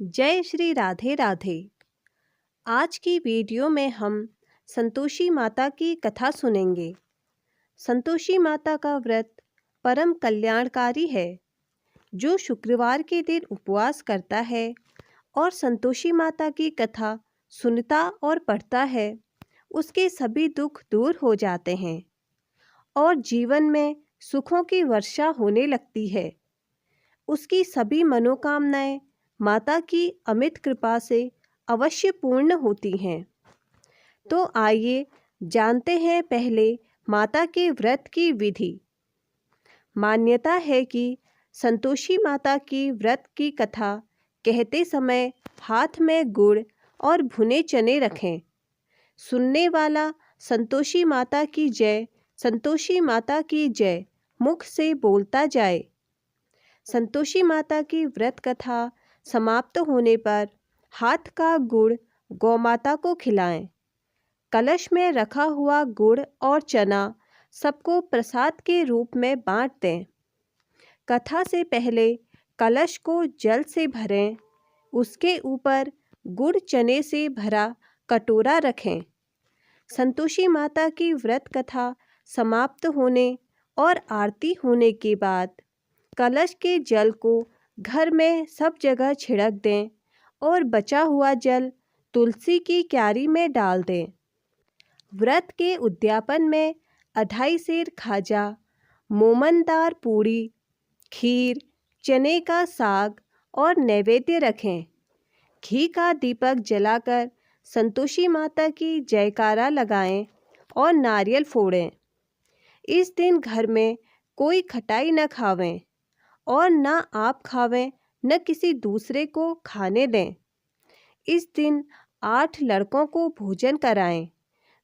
जय श्री राधे राधे। आज की वीडियो में हम संतोषी माता की कथा सुनेंगे। संतोषी माता का व्रत परम कल्याणकारी है। जो शुक्रवार के दिन उपवास करता है और संतोषी माता की कथा सुनता और पढ़ता है, उसके सभी दुख दूर हो जाते हैं और जीवन में सुखों की वर्षा होने लगती है। उसकी सभी मनोकामनाएं माता की अमित कृपा से अवश्य पूर्ण होती हैं। तो आइए जानते हैं पहले माता के व्रत की विधि। मान्यता है कि संतोषी माता की व्रत की कथा कहते समय हाथ में गुड़ और भुने चने रखें। सुनने वाला संतोषी माता की जय, संतोषी माता की जय मुख से बोलता जाए। संतोषी माता की व्रत कथा समाप्त होने पर हाथ का गुड़ गौमाता को खिलाएं। कलश में रखा हुआ गुड़ और चना सबको प्रसाद के रूप में बांट दें। कथा से पहले कलश को जल से भरें। उसके ऊपर गुड़ चने से भरा कटोरा रखें। संतोषी माता की व्रत कथा समाप्त होने और आरती होने के बाद कलश के जल को घर में सब जगह छिड़क दें और बचा हुआ जल तुलसी की क्यारी में डाल दें। व्रत के उद्यापन में अढ़ाई सेर खाजा, मोमनदार पूड़ी, खीर, चने का साग और नैवेद्य रखें। घी का दीपक जलाकर संतोषी माता की जयकारा लगाएं और नारियल फोड़ें। इस दिन घर में कोई खटाई न खावें और न आप खावें न किसी दूसरे को खाने दें। इस दिन 8 लड़कों को भोजन कराएं।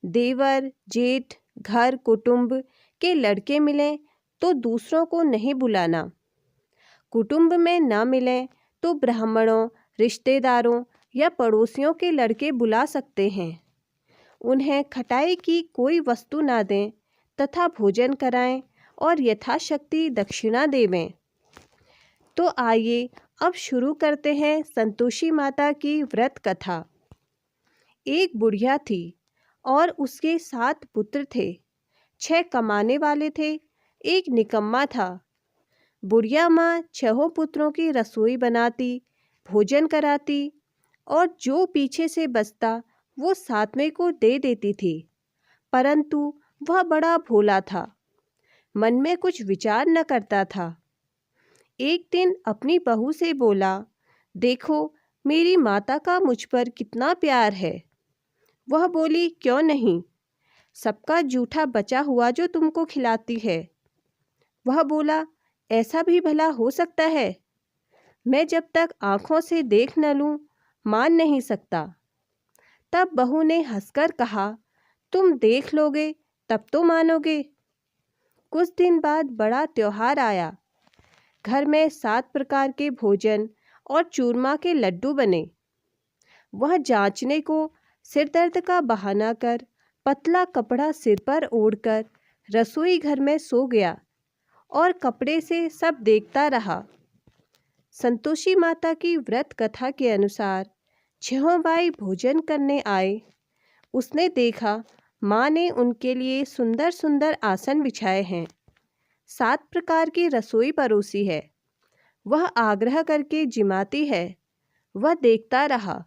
देवर, जेठ, घर कुटुंब के लड़के मिलें तो दूसरों को नहीं बुलाना। कुटुंब में न मिलें तो ब्राह्मणों, रिश्तेदारों या पड़ोसियों के लड़के बुला सकते हैं। उन्हें खटाई की कोई वस्तु ना दें तथा भोजन कराएं और यथाशक्ति दक्षिणा देवें। तो आइए अब शुरू करते हैं संतोषी माता की व्रत कथा। एक बुढ़िया थी और उसके 7 पुत्र थे। 6 कमाने वाले थे, एक निकम्मा था। बुढ़िया माँ 6 पुत्रों की रसोई बनाती, भोजन कराती और जो पीछे से बचता वो 7वें को दे देती थी। परंतु वह बड़ा भोला था, मन में कुछ विचार न करता था। एक दिन अपनी बहू से बोला, देखो मेरी माता का मुझ पर कितना प्यार है। वह बोली, क्यों नहीं, सबका जूठा बचा हुआ जो तुमको खिलाती है। वह बोला, ऐसा भी भला हो सकता है? मैं जब तक आँखों से देख न लूँ मान नहीं सकता। तब बहू ने हंसकर कहा, तुम देख लोगे तब तो मानोगे। कुछ दिन बाद बड़ा त्योहार आया। घर में 7 प्रकार के भोजन और चूरमा के लड्डू बने। वह जांचने को सिर दर्द का बहाना कर पतला कपड़ा सिर पर ओढ़कर रसोई घर में सो गया और कपड़े से सब देखता रहा। संतोषी माता की व्रत कथा के अनुसार 6 भाई भोजन करने आए। उसने देखा माँ ने उनके लिए सुंदर सुंदर आसन बिछाए हैं, 7 प्रकार की रसोई परोसी है। वह आग्रह करके जिमाती है। वह देखता रहा।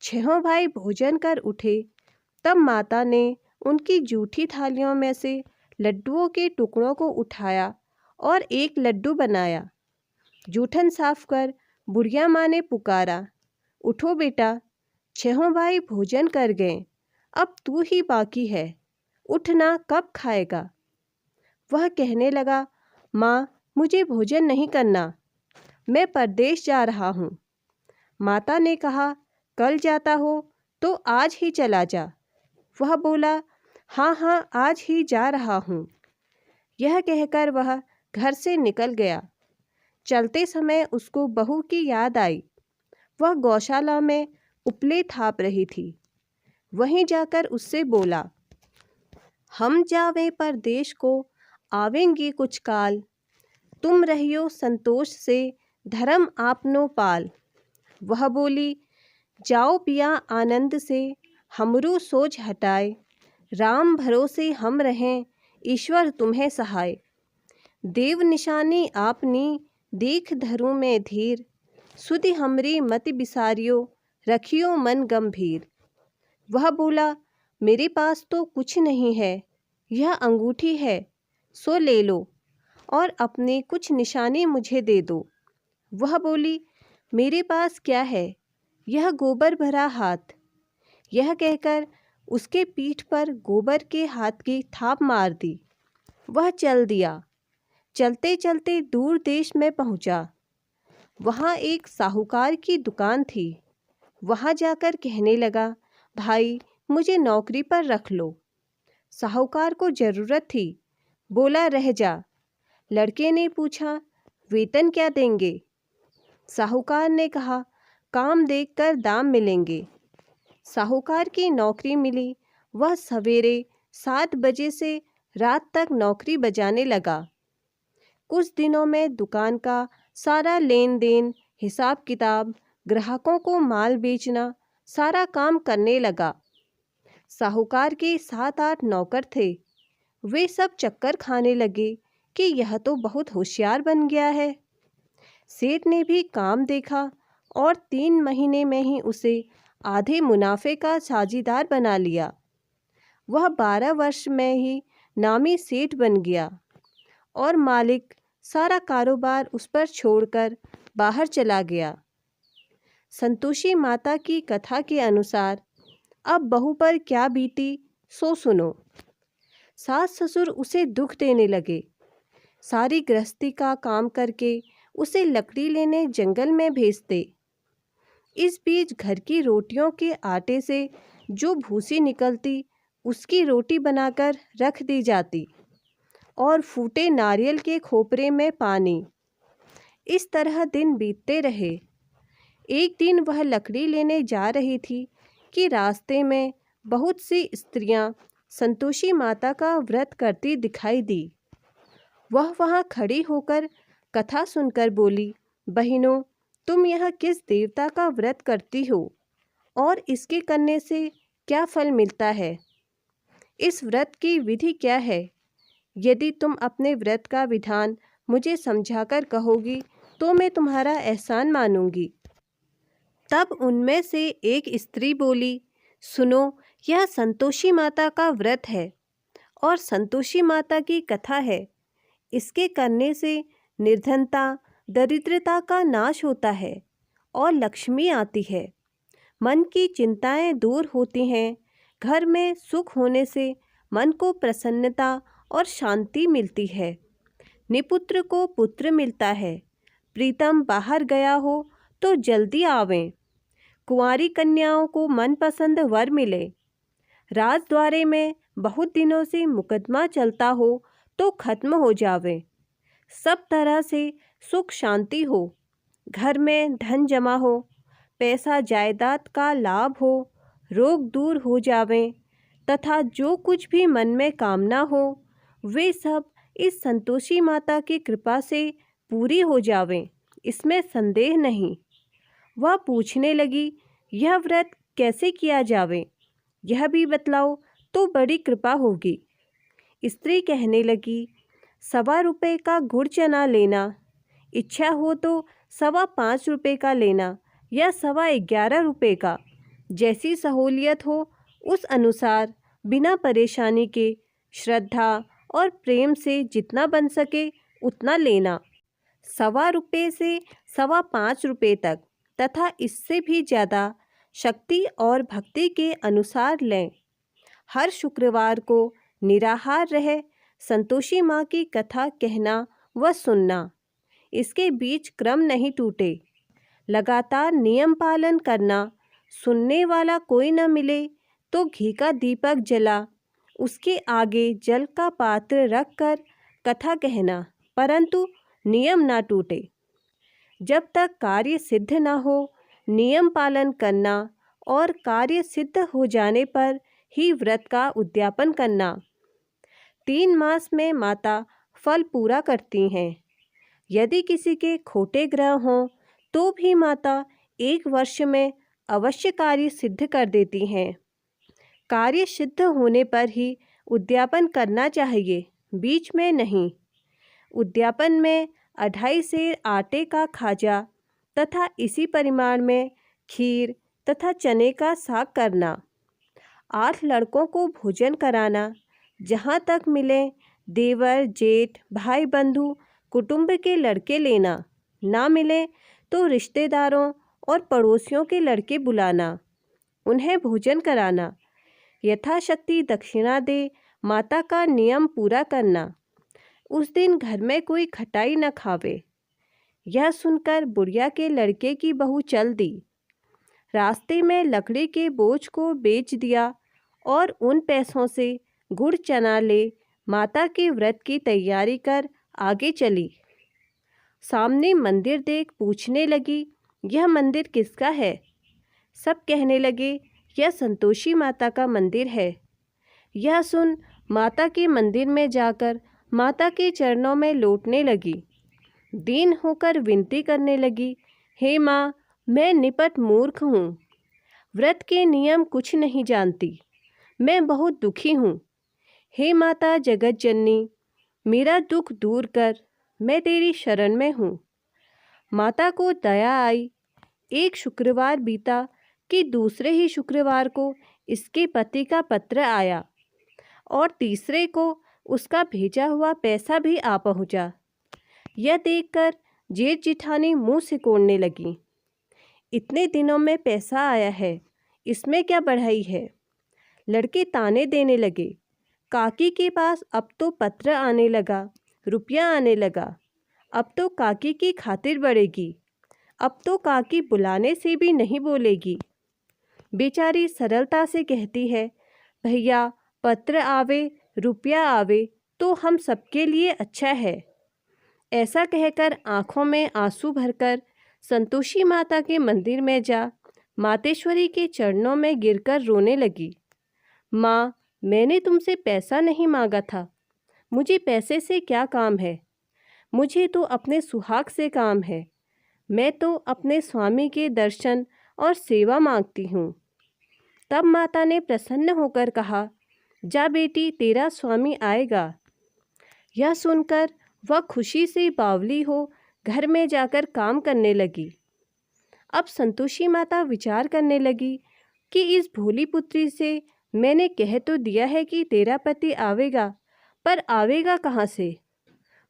6 भाई भोजन कर उठे। तब माता ने उनकी जूठी थालियों में से लड्डुओं के टुकड़ों को उठाया और एक लड्डू बनाया। जूठन साफ कर बुढ़िया माँ ने पुकारा, उठो बेटा, 6 भाई भोजन कर गए, अब तू ही बाकी है, उठना, कब खाएगा? वह कहने लगा, माँ मुझे भोजन नहीं करना, मैं परदेश जा रहा हूँ। माता ने कहा, कल जाता हो तो आज ही चला जा। वह बोला, हाँ हाँ आज ही जा रहा हूँ। यह कहकर वह घर से निकल गया। चलते समय उसको बहू की याद आई। वह गौशाला में उपले थाप रही थी। वहीं जाकर उससे बोला, हम जावे परदेश को, आवेंगे कुछ काल, तुम रहियो संतोष से, धर्म आपनो पाल। वह बोली, जाओ पिया आनंद से, हमरू सोच हटाए, राम भरोसे हम रहें, ईश्वर तुम्हें सहाय। देव निशानी आपनी, देख धरूं मैं धीर, सुधि हमरी मति बिसारियो, रखियो मन गंभीर। वह बोला, मेरे पास तो कुछ नहीं है, यह अंगूठी है, सो ले लो और अपनी कुछ निशानी मुझे दे दो। वह बोली, मेरे पास क्या है, यह गोबर भरा हाथ। यह कहकर उसके पीठ पर गोबर के हाथ की थाप मार दी। वह चल दिया। चलते चलते दूर देश में पहुंचा। वहाँ एक साहूकार की दुकान थी। वहाँ जाकर कहने लगा, भाई मुझे नौकरी पर रख लो। साहूकार को ज़रूरत थी। बोला, रह जा। लड़के ने पूछा, वेतन क्या देंगे? साहूकार ने कहा, काम देखकर दाम मिलेंगे। साहूकार की नौकरी मिली। वह सवेरे 7 बजे से रात तक नौकरी बजाने लगा। कुछ दिनों में दुकान का सारा लेन देन, हिसाब किताब, ग्राहकों को माल बेचना, सारा काम करने लगा। साहूकार के 7-8 नौकर थे। वे सब चक्कर खाने लगे कि यह तो बहुत होशियार बन गया है। सेठ ने भी काम देखा और 3 महीने में ही उसे आधे मुनाफे का साझीदार बना लिया। वह 12 वर्ष में ही नामी सेठ बन गया और मालिक सारा कारोबार उस पर छोड़कर बाहर चला गया। संतोषी माता की कथा के अनुसार अब बहू पर क्या बीती सो सुनो। सास ससुर उसे दुख देने लगे। सारी गृहस्थी का काम करके उसे लकड़ी लेने जंगल में भेजते। इस बीच घर की रोटियों के आटे से जो भूसी निकलती उसकी रोटी बनाकर रख दी जाती और फूटे नारियल के खोपरे में पानी। इस तरह दिन बीतते रहे। एक दिन वह लकड़ी लेने जा रही थी कि रास्ते में बहुत सी स्त्रियां संतोषी माता का व्रत करती दिखाई दी। वह वहां खड़ी होकर कथा सुनकर बोली, बहनों, तुम यह किस देवता का व्रत करती हो और इसके करने से क्या फल मिलता है? इस व्रत की विधि क्या है? यदि तुम अपने व्रत का विधान मुझे समझाकर कहोगी तो मैं तुम्हारा एहसान मानूंगी। तब उनमें से एक स्त्री बोली, सुनो, यह संतोषी माता का व्रत है और संतोषी माता की कथा है। इसके करने से निर्धनता, दरिद्रता का नाश होता है और लक्ष्मी आती है। मन की चिंताएं दूर होती हैं। घर में सुख होने से मन को प्रसन्नता और शांति मिलती है। निपुत्र को पुत्र मिलता है। प्रीतम बाहर गया हो तो जल्दी आवें। कुंवारी कन्याओं को मनपसंद वर मिले। राजद्वारे में बहुत दिनों से मुकदमा चलता हो तो खत्म हो जावे। सब तरह से सुख शांति हो। घर में धन जमा हो, पैसा जायदाद का लाभ हो, रोग दूर हो जावें तथा जो कुछ भी मन में कामना हो वे सब इस संतोषी माता की कृपा से पूरी हो जावें, इसमें संदेह नहीं। वह पूछने लगी, यह व्रत कैसे किया जावे? यह भी बतलाओ तो बड़ी कृपा होगी। स्त्री कहने लगी, 1.25 रुपये का गुड़ चना लेना, इच्छा हो तो 5.25 रुपये का लेना या 11.25 रुपये का, जैसी सहूलियत हो उस अनुसार बिना परेशानी के श्रद्धा और प्रेम से जितना बन सके उतना लेना। 1.25 रुपये से 5.25 रुपये तक तथा इससे भी ज़्यादा शक्ति और भक्ति के अनुसार लें। हर शुक्रवार को निराहार रहे संतोषी माँ की कथा कहना व सुनना। इसके बीच क्रम नहीं टूटे। लगातार नियम पालन करना। सुनने वाला कोई न मिले तो घी का दीपक जला उसके आगे जल का पात्र रखकर कथा कहना, परंतु नियम ना टूटे। जब तक कार्य सिद्ध न हो नियम पालन करना और कार्य सिद्ध हो जाने पर ही व्रत का उद्यापन करना। 3 मास में माता फल पूरा करती हैं। यदि किसी के खोटे ग्रह हों तो भी माता 1 वर्ष में अवश्य कार्य सिद्ध कर देती हैं। कार्य सिद्ध होने पर ही उद्यापन करना चाहिए, बीच में नहीं। उद्यापन में 2.5 सेर आटे का खाजा तथा इसी परिमाण में खीर तथा चने का साग करना। 8 लड़कों को भोजन कराना। जहाँ तक मिले देवर, जेठ, भाई बंधु, कुटुंब के लड़के लेना। ना मिले तो रिश्तेदारों और पड़ोसियों के लड़के बुलाना, उन्हें भोजन कराना। यथाशक्ति दक्षिणा दे माता का नियम पूरा करना। उस दिन घर में कोई खटाई न खावे। यह सुनकर बुढ़िया के लड़के की बहू चल दी। रास्ते में लकड़ी के बोझ को बेच दिया और उन पैसों से गुड़ चना ले माता के व्रत की तैयारी कर आगे चली। सामने मंदिर देख पूछने लगी, यह मंदिर किसका है? सब कहने लगे, यह संतोषी माता का मंदिर है। यह सुन माता के मंदिर में जाकर माता के चरणों में लौटने लगी। दीन होकर विनती करने लगी, हे माँ, मैं निपट मूर्ख हूँ, व्रत के नियम कुछ नहीं जानती, मैं बहुत दुखी हूँ। हे माता जगत जननी, मेरा दुख दूर कर, मैं तेरी शरण में हूँ। माता को दया आई। एक शुक्रवार बीता कि दूसरे ही शुक्रवार को इसके पति का पत्र आया और तीसरे को उसका भेजा हुआ पैसा भी आ पहुँचा। यह देखकर जेठ जिठानी मुँह सिकोड़ने लगी। इतने दिनों में पैसा आया है, इसमें क्या बढ़ाई है? लड़के ताने देने लगे। काकी के पास अब तो पत्र आने लगा, रुपया आने लगा। अब तो काकी की खातिर बढ़ेगी। अब तो काकी बुलाने से भी नहीं बोलेगी। बेचारी सरलता से कहती है, भैया पत्र आवे, रुपया आवे तो हम सबके लिए अच्छा है। ऐसा कहकर आँखों में आंसू भरकर संतोषी माता के मंदिर में जा मातेश्वरी के चरणों में गिरकर रोने लगी। माँ, मैंने तुमसे पैसा नहीं मांगा था, मुझे पैसे से क्या काम है? मुझे तो अपने सुहाग से काम है। मैं तो अपने स्वामी के दर्शन और सेवा मांगती हूँ। तब माता ने प्रसन्न होकर कहा, जा बेटी, तेरा स्वामी आएगा। यह सुनकर वह खुशी से बावली हो घर में जाकर काम करने लगी। अब संतोषी माता विचार करने लगी कि इस भोली पुत्री से मैंने कह तो दिया है कि तेरा पति आवेगा, पर आवेगा कहाँ से?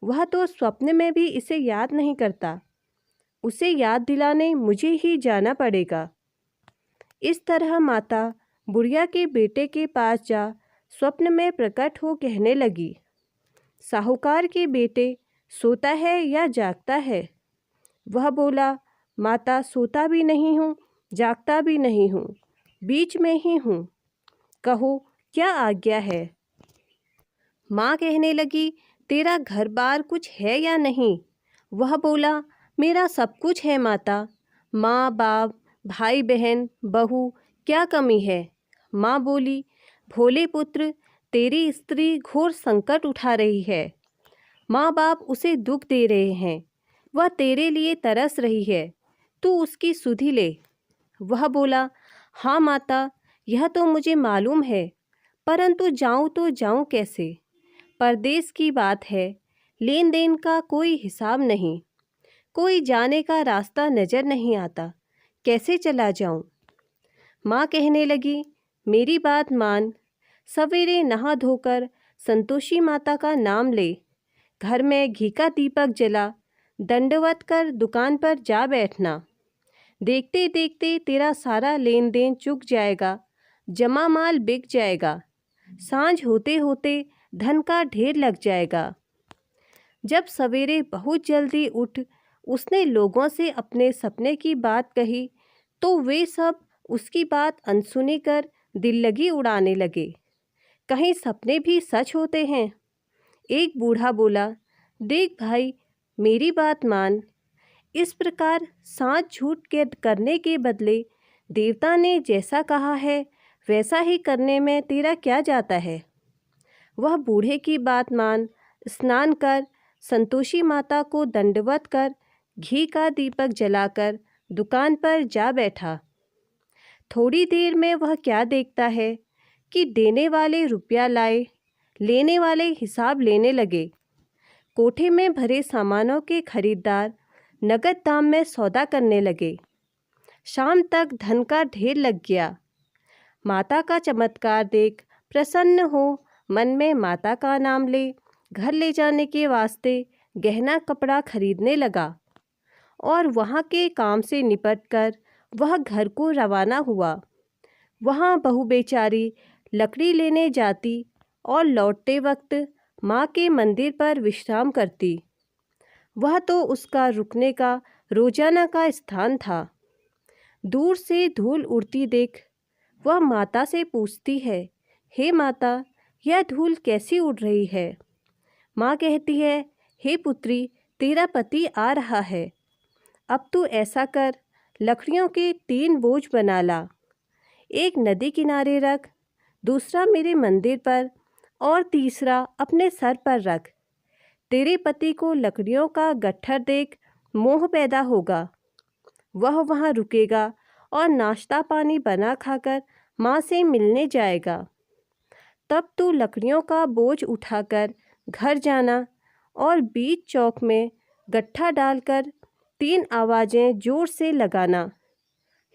वह तो स्वप्न में भी इसे याद नहीं करता। उसे याद दिलाने मुझे ही जाना पड़ेगा। इस तरह माता बुढ़िया के बेटे के पास जा स्वप्न में प्रकट हो कहने लगी, साहूकार के बेटे, सोता है या जागता है? वह बोला, माता सोता भी नहीं हूँ, जागता भी नहीं हूँ, बीच में ही हूँ। कहो क्या आज्ञा है? माँ कहने लगी, तेरा घर बार कुछ है या नहीं? वह बोला, मेरा सब कुछ है माता, माँ बाप, भाई बहन, बहू, क्या कमी है? माँ बोली, भोले पुत्र, तेरी स्त्री घोर संकट उठा रही है। माँ बाप उसे दुख दे रहे हैं, वह तेरे लिए तरस रही है, तू उसकी सुधि ले। वह बोला, हाँ माता, यह तो मुझे मालूम है, परंतु जाऊँ तो जाऊँ कैसे? परदेश की बात है, लेन देन का कोई हिसाब नहीं, कोई जाने का रास्ता नज़र नहीं आता, कैसे चला जाऊँ? माँ कहने लगी, मेरी बात मान, सवेरे नहा धोकर संतोषी माता का नाम ले, घर में घी का दीपक जला, दंडवत कर दुकान पर जा बैठना। देखते देखते तेरा सारा लेन देन चुक जाएगा, जमा माल बिक जाएगा, सांझ होते होते धन का ढेर लग जाएगा। जब सवेरे बहुत जल्दी उठ उसने लोगों से अपने सपने की बात कही तो वे सब उसकी बात अनसुनी कर दिल लगी उड़ाने लगे। कहीं सपने भी सच होते हैं? एक बूढ़ा बोला, देख भाई, मेरी बात मान। इस प्रकार साँच झूठ के करने के बदले देवता ने जैसा कहा है वैसा ही करने में तेरा क्या जाता है? वह बूढ़े की बात मान, स्नान कर, संतोषी माता को दंडवत कर, घी का दीपक जलाकर दुकान पर जा बैठा। थोड़ी देर में वह क्या देखता है कि देने वाले रुपया लाए, लेने वाले हिसाब लेने लगे। कोठे में भरे सामानों के खरीदार नगद दाम में सौदा करने लगे। शाम तक धन का ढेर लग गया। माता का चमत्कार देख प्रसन्न हो मन में माता का नाम ले घर ले जाने के वास्ते गहना कपड़ा खरीदने लगा और वहाँ के काम से निपटकर वह घर को रवाना हुआ। वहाँ बहू बेचारी लकड़ी लेने जाती और लौटते वक्त माँ के मंदिर पर विश्राम करती। वह तो उसका रुकने का रोजाना का स्थान था। दूर से धूल उड़ती देख वह माता से पूछती है, हे माता, यह धूल कैसी उड़ रही है? माँ कहती है, हे पुत्री, तेरा पति आ रहा है। अब तू ऐसा कर, लकड़ियों के 3 बोझ बना ला। एक नदी किनारे रख, दूसरा मेरे मंदिर पर और तीसरा अपने सर पर रख। तेरे पति को लकड़ियों का गट्ठर देख मोह पैदा होगा। वह वहाँ रुकेगा और नाश्ता पानी बना खाकर माँ से मिलने जाएगा। तब तू लकड़ियों का बोझ उठाकर घर जाना और बीच चौक में गट्ठा डालकर 3 आवाज़ें जोर से लगाना।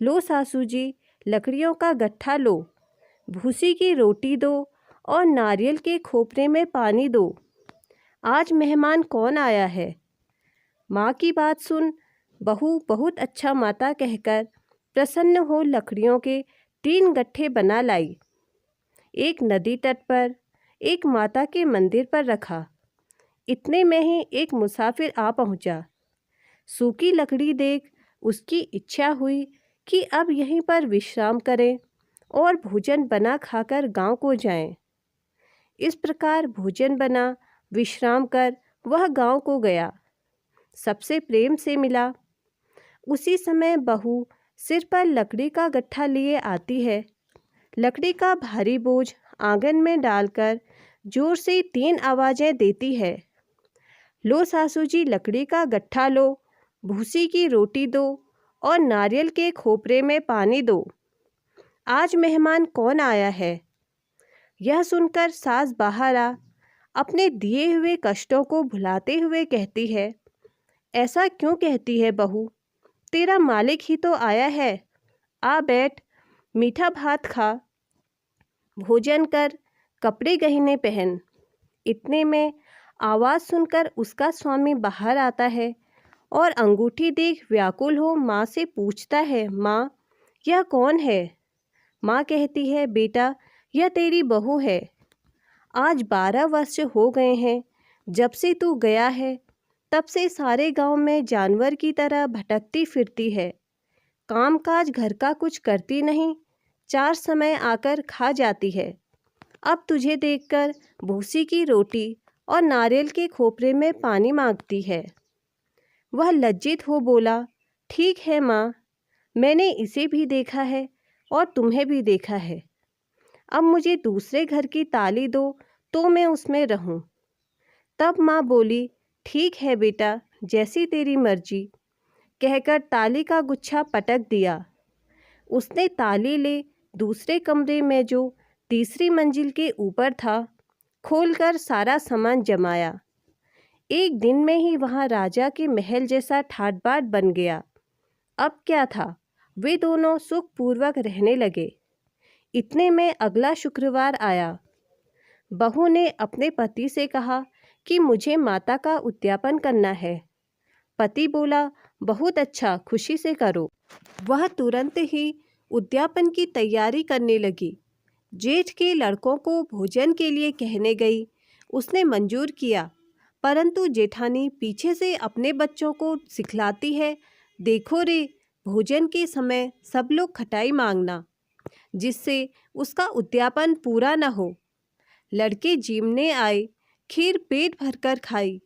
लो सासू जी, लकड़ियों का गट्ठा लो, भूसी की रोटी दो और नारियल के खोपरे में पानी दो। आज मेहमान कौन आया है? माँ की बात सुन बहू बहुत अच्छा माता कहकर प्रसन्न हो लकड़ियों के 3 गट्ठे बना लाई। एक नदी तट पर, एक माता के मंदिर पर रखा। इतने में ही एक मुसाफिर आ पहुँचा। सूखी लकड़ी देख उसकी इच्छा हुई कि अब यहीं पर विश्राम करें और भोजन बना खाकर गांव को जाएं। इस प्रकार भोजन बना विश्राम कर वह गांव को गया। सबसे प्रेम से मिला। उसी समय बहू सिर पर लकड़ी का गट्ठा लिए आती है। लकड़ी का भारी बोझ आंगन में डालकर जोर से 3 आवाज़ें देती है। लो सासू जी, लकड़ी का गट्ठा लो, भूसी की रोटी दो और नारियल के खोपरे में पानी दो। आज मेहमान कौन आया है? यह सुनकर सास बाहर आ अपने दिए हुए कष्टों को भुलाते हुए कहती है, ऐसा क्यों कहती है बहू? तेरा मालिक ही तो आया है। आ बैठ, मीठा भात खा, भोजन कर, कपड़े गहने पहन। इतने में आवाज़ सुनकर उसका स्वामी बाहर आता है और अंगूठी देख व्याकुल हो माँ से पूछता है, माँ, यह कौन है? माँ कहती है, बेटा, यह तेरी बहू है। आज 12 वर्ष हो गए हैं जब से तू गया है। तब से सारे गांव में जानवर की तरह भटकती फिरती है। कामकाज घर का कुछ करती नहीं, 4 समय आकर खा जाती है। अब तुझे देखकर भूसी की रोटी और नारियल के खोपरे में पानी मांगती है। वह लज्जित हो बोला, ठीक है माँ, मैंने इसे भी देखा है और तुम्हें भी देखा है। अब मुझे दूसरे घर की ताली दो तो मैं उसमें रहूं। तब माँ बोली, ठीक है बेटा, जैसी तेरी मर्जी, कहकर ताली का गुच्छा पटक दिया। उसने ताली ले दूसरे कमरे में जो तीसरी मंजिल के ऊपर था खोलकर सारा सामान जमाया। एक दिन में ही वहाँ राजा के महल जैसा ठाट बाट बन गया। अब क्या था, वे दोनों सुखपूर्वक रहने लगे। इतने में अगला शुक्रवार आया। बहू ने अपने पति से कहा कि मुझे माता का उद्यापन करना है। पति बोला, बहुत अच्छा, खुशी से करो। वह तुरंत ही उद्यापन की तैयारी करने लगी। जेठ के लड़कों को भोजन के लिए कहने गई। उसने मंजूर किया, परंतु जेठानी पीछे से अपने बच्चों को सिखलाती है, देखो रे, भोजन के समय सब लोग खटाई मांगना, जिससे उसका उद्यापन पूरा न हो। लड़के जीमने आए, खीर पेट भरकर खाई,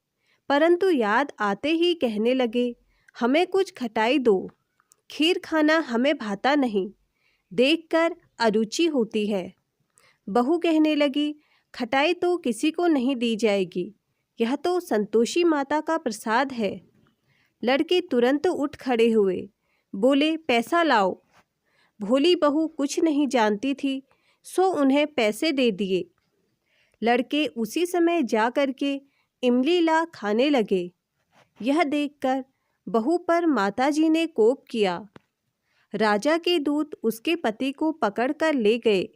परंतु याद आते ही कहने लगे, हमें कुछ खटाई दो, खीर खाना हमें भाता नहीं, देखकर अरुचि होती है। बहू कहने लगी, खटाई तो किसी को नहीं दी जाएगी, यह तो संतोषी माता का प्रसाद है। लड़के तुरंत उठ खड़े हुए, बोले पैसा लाओ। भोली बहू कुछ नहीं जानती थी, सो उन्हें पैसे दे दिए। लड़के उसी समय जा कर के इमली ला खाने लगे। यह देखकर बहू पर माताजी ने कोप किया। राजा के दूत उसके पति को पकड़कर ले गए।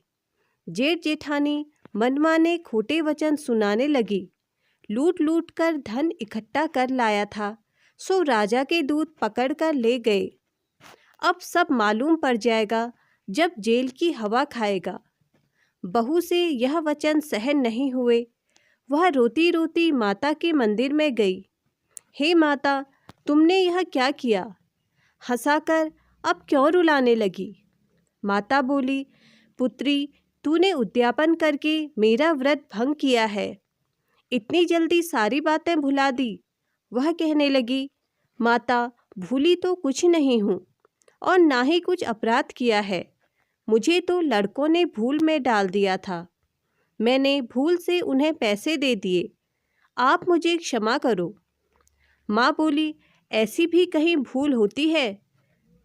जेठ जेठानी मनमाने खोटे वचन सुनाने लगी। लूट लूट कर धन इकट्ठा कर लाया था, सो राजा के दूत पकड़कर ले गए। अब सब मालूम पड़ जाएगा जब जेल की हवा खाएगा। बहू से यह वचन सहन नहीं हुए। वह रोती रोती माता के मंदिर में गई। हे माता, तुमने यह क्या किया? हंसाकर अब क्यों रुलाने लगी? माता बोली, पुत्री, तूने उद्यापन करके मेरा व्रत भंग किया है। इतनी जल्दी सारी बातें भुला दी। वह कहने लगी, माता, भूली तो कुछ नहीं हूँ और ना ही कुछ अपराध किया है। मुझे तो लड़कों ने भूल में डाल दिया था। मैंने भूल से उन्हें पैसे दे दिए। आप मुझे क्षमा करो। माँ बोली, ऐसी भी कहीं भूल होती है?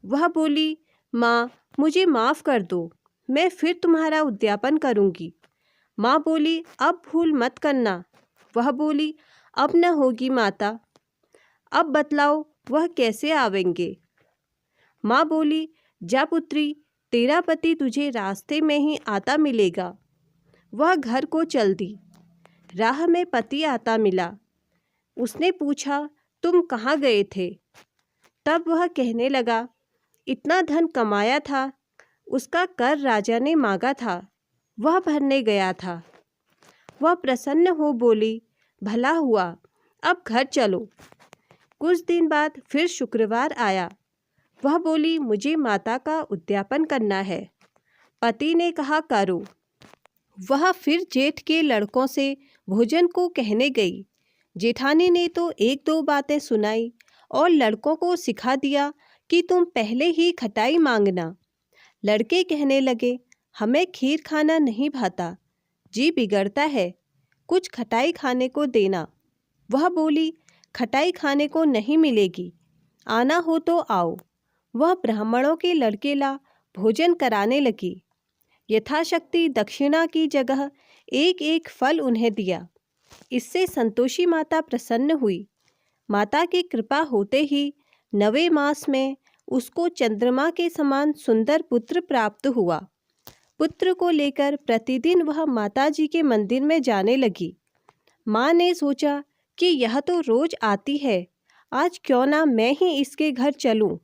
वह बोली, माँ, मुझे माफ़ कर दो, मैं फिर तुम्हारा उद्यापन करूँगी। माँ बोली, अब भूल मत करना। वह बोली, अब न होगी माता। अब बतलाओ वह कैसे आवेंगे? माँ बोली, जा पुत्री, तेरा पति तुझे रास्ते में ही आता मिलेगा। वह घर को चल दी। राह में पति आता मिला। उसने पूछा, तुम कहाँ गए थे? तब वह कहने लगा, इतना धन कमाया था, उसका कर राजा ने मांगा था, वह भरने गया था। वह प्रसन्न हो बोली, भला हुआ, अब घर चलो। कुछ दिन बाद फिर शुक्रवार आया। वह बोली, मुझे माता का उद्यापन करना है। पति ने कहा, करो। वह फिर जेठ के लड़कों से भोजन को कहने गई। जेठानी ने तो एक दो बातें सुनाई और लड़कों को सिखा दिया कि तुम पहले ही खटाई मांगना। लड़के कहने लगे, हमें खीर खाना नहीं भाता, जी बिगड़ता है, कुछ खटाई खाने को देना। वह बोली, खटाई खाने को नहीं मिलेगी, आना हो तो आओ। वह ब्राह्मणों के लड़के ला भोजन कराने लगी। यथाशक्ति दक्षिणा की जगह एक एक फल उन्हें दिया। इससे संतोषी माता प्रसन्न हुई। माता की कृपा होते ही 9वें मास में उसको चंद्रमा के समान सुंदर पुत्र प्राप्त हुआ। पुत्र को लेकर प्रतिदिन वह माताजी के मंदिर में जाने लगी। माँ ने सोचा कि यह तो रोज आती है, आज क्यों ना मैं ही इसके घर चलूं,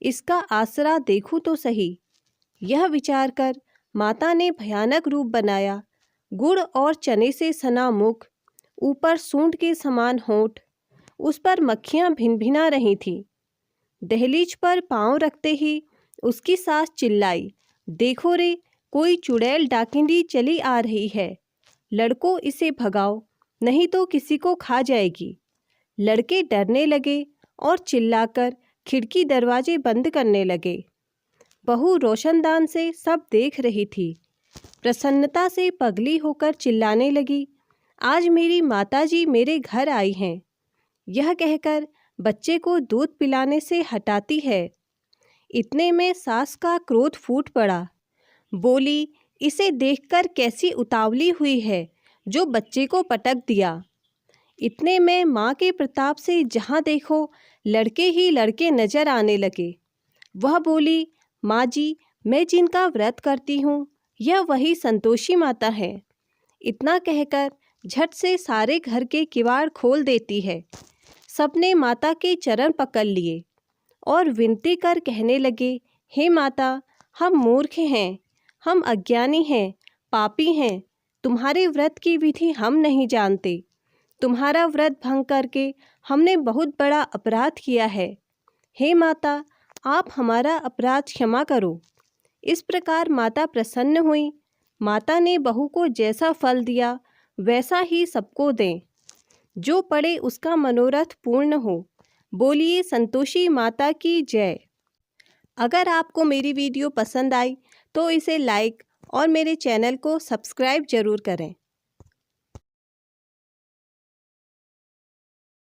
इसका आसरा देखूं तो सही। यह विचार कर माता ने भयानक रूप बनाया। गुड़ और चने से सना मुख, ऊपर सूंड के समान होंठ, उस पर मक्खियाँ भिनभिना रही थीं। दहलीज पर पांव रखते ही उसकी सास चिल्लाई, देखो रे, कोई चुड़ैल डाकिनी चली आ रही है, लड़कों इसे भगाओ, नहीं तो किसी को खा जाएगी। लड़के डरने लगे और चिल्लाकर खिड़की दरवाजे बंद करने लगे। बहू रोशनदान से सब देख रही थी। प्रसन्नता से पगली होकर चिल्लाने लगी, आज मेरी माताजी मेरे घर आई हैं। यह कहकर बच्चे को दूध पिलाने से हटाती है। इतने में सास का क्रोध फूट पड़ा। बोली, इसे देखकर कैसी उतावली हुई है जो बच्चे को पटक दिया। इतने में माँ के प्रताप से जहाँ देखो लड़के ही लड़के नजर आने लगे। वह बोली, माँ जी, मैं जिनका व्रत करती हूँ यह वही संतोषी माता है। इतना कहकर झट से सारे घर के किवाड़ खोल देती है। सबने माता के चरण पकड़ लिए और विनती कर कहने लगे, हे माता, हम मूर्ख हैं, हम अज्ञानी हैं, पापी हैं, तुम्हारे व्रत की विधि हम नहीं जानते। तुम्हारा व्रत भंग करके हमने बहुत बड़ा अपराध किया है। हे माता, आप हमारा अपराध क्षमा करो। इस प्रकार माता प्रसन्न हुई। माता ने बहू को जैसा फल दिया वैसा ही सबको दें, जो पड़े उसका मनोरथ पूर्ण हो। बोलिए संतोषी माता की जय। अगर आपको मेरी वीडियो पसंद आई तो इसे लाइक और मेरे चैनल को सब्सक्राइब जरूर करें।